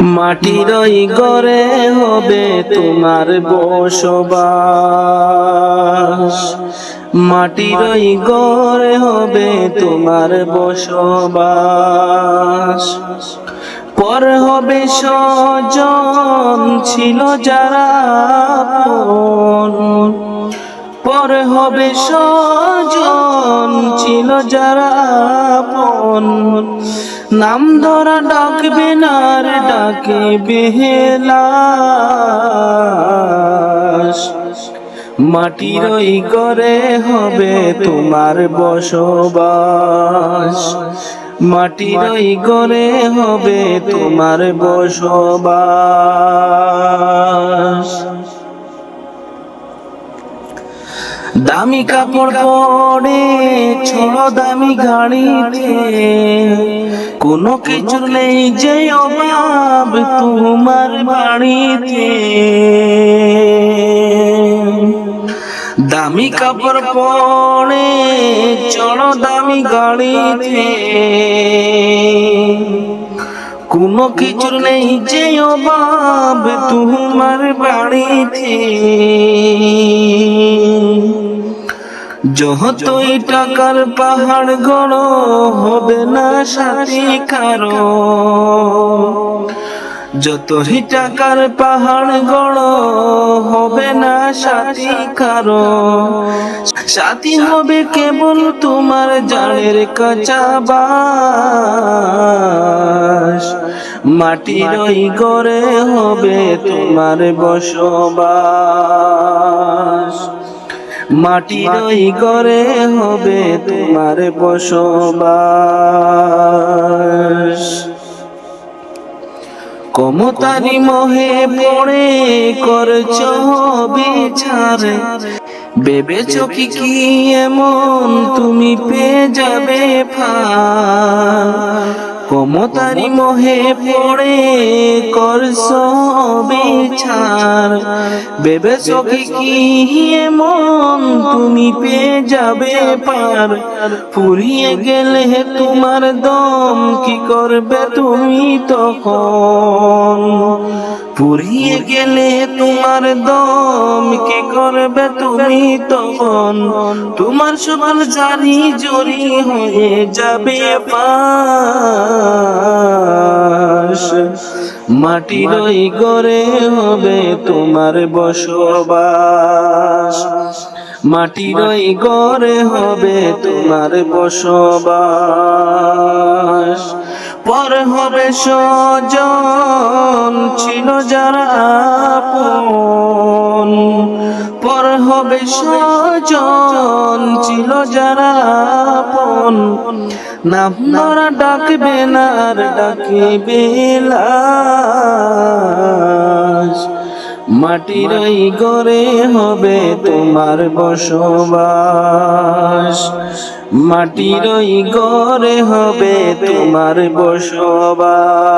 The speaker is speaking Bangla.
মাটির ওই ঘরে হবে তোমার বসবাস, মাটির ওই ঘরে হবে তোমার বসবাস। পর হবে স্বজন ছিল যারা আপন, পর হবে স্বজন ছিল যারা আপন। নাম ধরা ডাকবে না আর ডাকবে লাশ। মাটির ওই ঘরে হবে তোমার বসবাস, মাটির ওই ঘরে হবে তোমার বসবাস। দামি কাপড় পরে ছোড়ো দামি গাড়িতে, কোনো কিছু নেই যে অভাব তোমার বাড়িতে। দামি কাপড় পরে চড়ো দামি গাড়িতে, কোনো কিছু নেই যে অভাব তোমার বাড়িতে। যতই টাকার পাহাড় গড়ো হবে না সাথী কারো, যতই টাকার পাহাড় গড়ো হবে না সাথী কারো। সাথী হবে কেবল তোমার জানের কাঁচা বাস, মাটির ওই ঘরে হবে তোমার বসবাস, মাটির ওই ঘরে হবে তোমার বসবাস। ক্ষমতারি মোহে পড়ে করছো বিচার, ভেবেছো কি এমন তুমি পেয়ে যাবে ফাঁক। ক্ষমতারি মোহে পড়ে করছো বিচার, ভেবেছো কি এমন তুমি পেয়ে যাবে পার। ফুরিয়ে গেলে তোমার দম কি করবে তুমি তখন, ফুরিয়ে গেলে তোমার দম কি করবে তুমি তখন। তোমার সকাল জারি জরি হয়ে যাবে পাশ, মাটির ওই ঘরে হবে তোমার বসবাস, মাটির ওই ঘরে হবে তোমার বসবাস। পর হবে স্বজন ছিল যারা আপন, পর হবে স্বজন ছিল যারা আপন। নাম ধরা ডাকবে না আর ডাকবে লাশ, মাটির ওই ঘরে হবে তোমার বসবাস, মাটির ওই ঘরে হবে তোমার বসবাস।